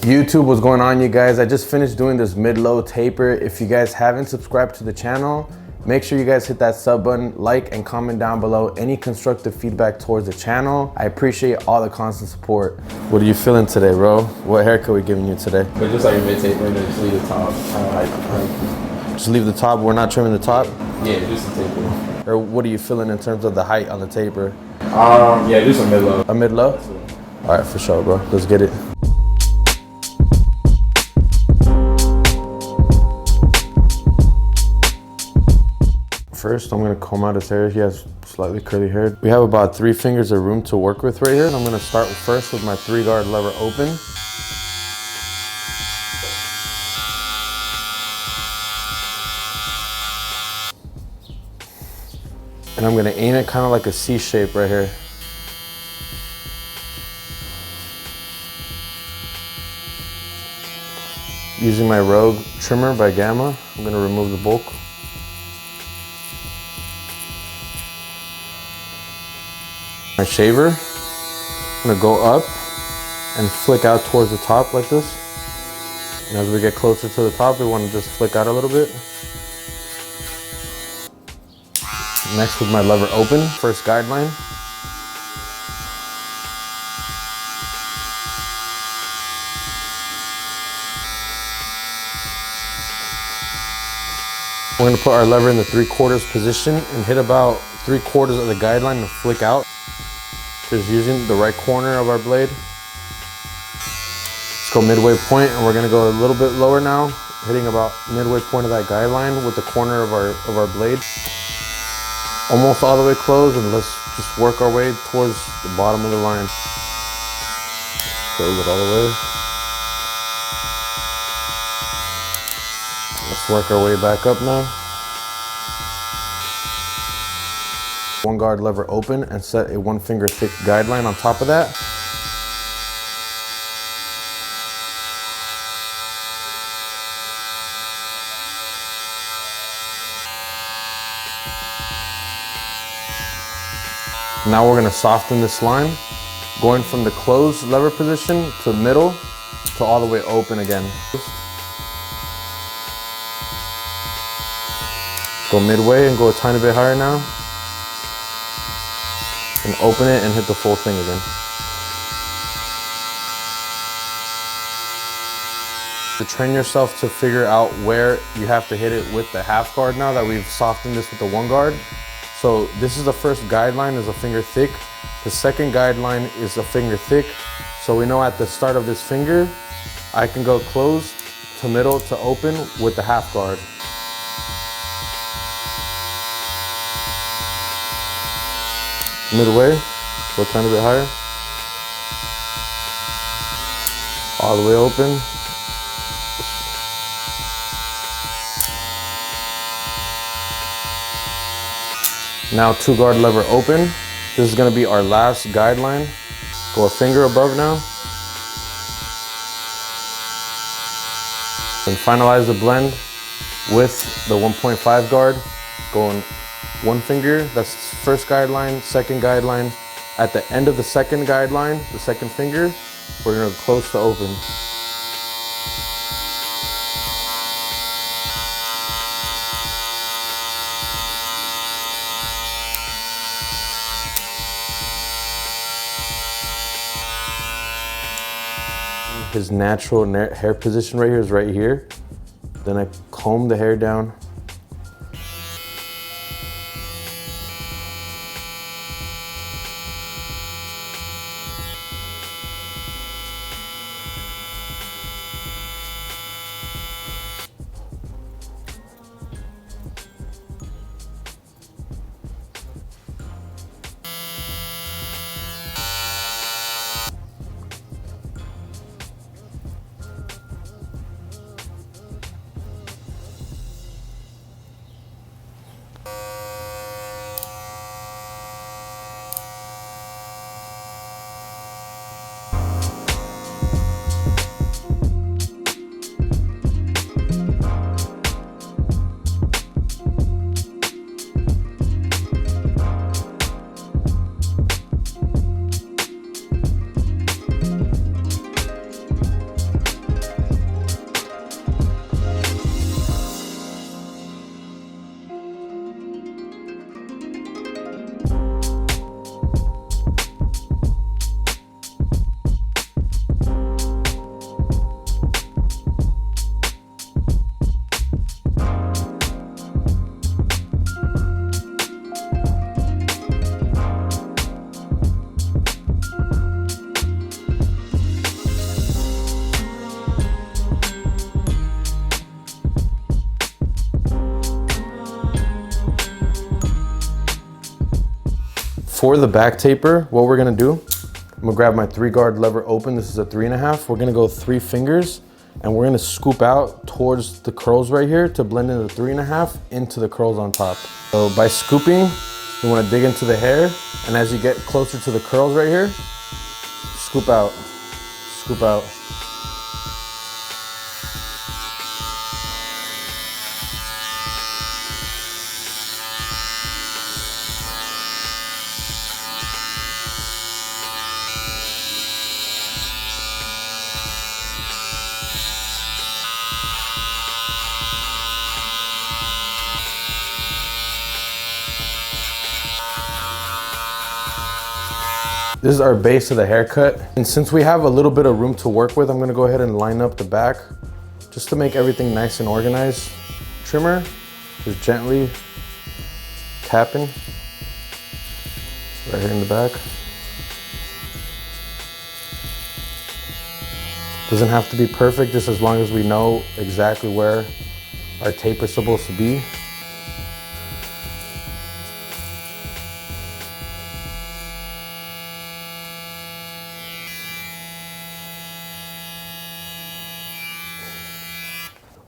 YouTube, what's going on, you guys? I just finished doing this mid-low taper. If you guys haven't subscribed to the channel, make sure you guys hit that sub button, like and comment down below any constructive feedback towards the channel. I appreciate all the constant support. What are you feeling today, bro? What haircut are we giving you today? But just like a mid taper, and then just leave the top. Just leave the top, we're not trimming the top? Yeah, just a taper. Or what are you feeling in terms of the height on the taper? Yeah, just a mid-low. A mid-low? All right, for sure, bro. Let's get it. First, I'm gonna comb out his hair. He has slightly curly hair. We have about 3 fingers of room to work with right here. I'm gonna start first with my 3-guard lever open. And I'm gonna aim it kind of like a C shape right here. Using my Rogue trimmer by Gamma, I'm gonna remove the bulk. My shaver, I'm gonna go up and flick out towards the top like this. And as we get closer to the top, we want to just flick out a little bit. Next with my lever open, first guideline. We're gonna put our lever in the 3/4 position and hit about 3/4 of the guideline and flick out. Just using the right corner of our blade. Let's go midway point, and we're gonna go a little bit lower now, hitting about midway point of that guideline with the corner of our blade. Almost all the way closed, and let's just work our way towards the bottom of the line. Close it all the way. Let's work our way back up now. 1-guard lever open and set a 1-finger thick guideline on top of that. Now we're gonna soften this line, going from the closed lever position to middle to all the way open again. Go midway and go a tiny bit higher now. And open it and hit the full thing again. To train yourself to figure out where you have to hit it with the 1/2 guard now that we've softened this with the 1-guard. So this is the first guideline, is a finger thick. The second guideline is a finger thick. So we know at the start of this finger, I can go close to middle to open with the 1/2 guard. Midway, go a tiny bit higher. All the way open. Now 2-guard lever open. This is gonna be our last guideline. Go a finger above now. And finalize the blend with the 1.5 guard. Going 1 finger, that's first guideline, second guideline. At the end of the second guideline, the second finger, we're gonna close to open. His natural hair position right here is right here. Then I comb the hair down. For the back taper, what we're gonna do, I'm gonna grab my 3-guard lever open. This is a 3.5. We're gonna go 3 fingers and we're gonna scoop out towards the curls right here to blend in the 3.5 into the curls on top. So by scooping, you wanna dig into the hair, and as you get closer to the curls right here, scoop out, scoop out. This is our base of the haircut. And since we have a little bit of room to work with, I'm gonna go ahead and line up the back just to make everything nice and organized. Trimmer, just gently tapping right here in the back. Doesn't have to be perfect, just as long as we know exactly where our taper is supposed to be.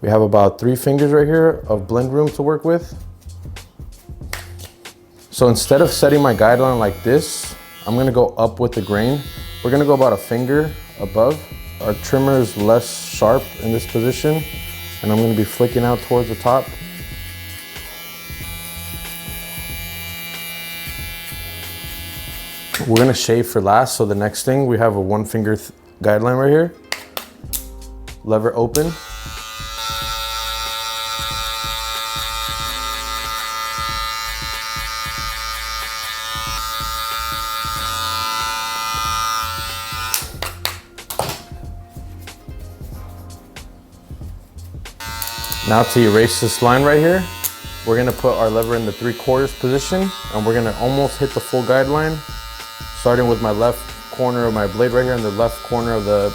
We have about 3 fingers right here of blend room to work with. So instead of setting my guideline like this, I'm gonna go up with the grain. We're gonna go about a finger above. Our trimmer is less sharp in this position, and I'm gonna be flicking out towards the top. We're gonna shave for last, so the next thing, we have a 1-finger guideline right here. Lever open. Now to erase this line right here, we're gonna put our lever in the 3/4 position, and we're gonna almost hit the full guideline, starting with my left corner of my blade right here in the left corner of the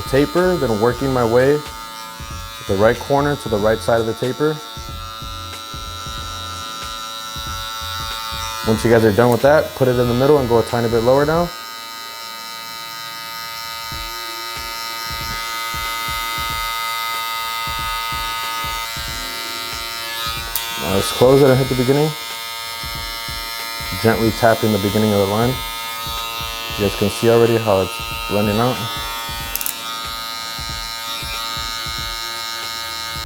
taper, then working my way with the right corner to the right side of the taper. Once you guys are done with that, put it in the middle and go a tiny bit lower now. Now let's close it and hit the beginning. Gently tapping the beginning of the line. You guys can see already how it's blending out.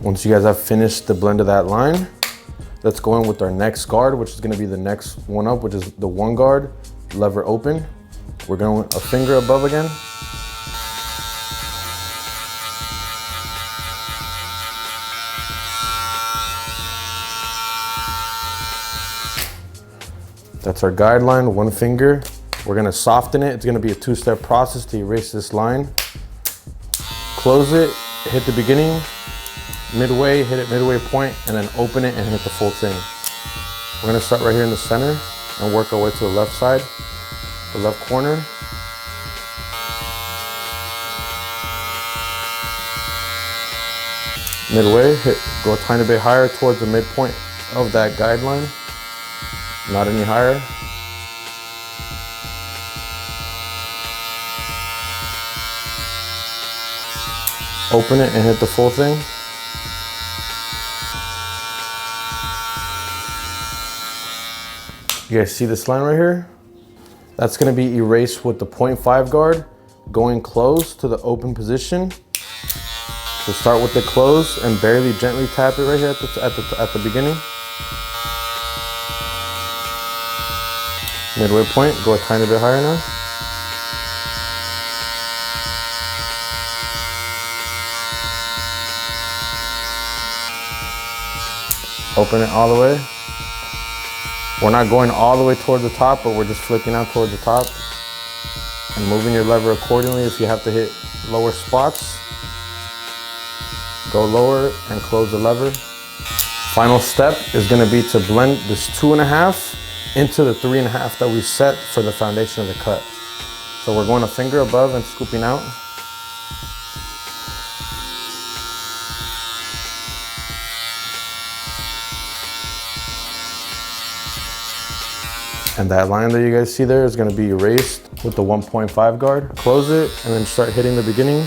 Once you guys have finished the blend of that line, let's go in with our next guard, which is gonna be the next one up, which is the 1 guard, lever open. We're going a finger above again. That's our guideline, 1 finger. We're gonna soften it. It's gonna be a 2-step process to erase this line. Close it, hit the beginning, midway, hit it midway point, and then open it and hit the full thing. We're gonna start right here in the center and work our way to the left side, the left corner. Midway, go a tiny bit higher towards the midpoint of that guideline. Not any higher. Open it and hit the full thing. You guys see this line right here? That's gonna be erased with the 0.5 guard, going close to the open position. So start with the close and barely gently tap it right here at the beginning. Midway point, go a tiny bit higher now. Open it all the way. We're not going all the way towards the top, but we're just flicking out towards the top and moving your lever accordingly. If you have to hit lower spots, go lower and close the lever. Final step is gonna be to blend this 2.5 into the 3.5 that we set for the foundation of the cut. So we're going a finger above and scooping out. And that line that you guys see there is gonna be erased with the 1.5 guard. Close it and then start hitting the beginning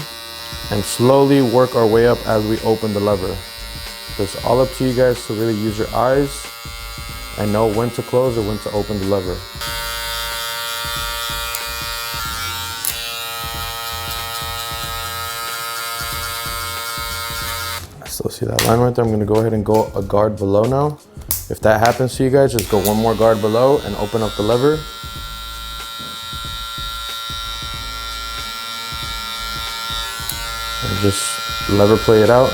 and slowly work our way up as we open the lever. So it's all up to you guys to really use your eyes and know when to close or when to open the lever. I still see that line right there. I'm gonna go ahead and go a guard below now. If that happens to you guys, just go one more guard below and open up the lever. And just lever play it out.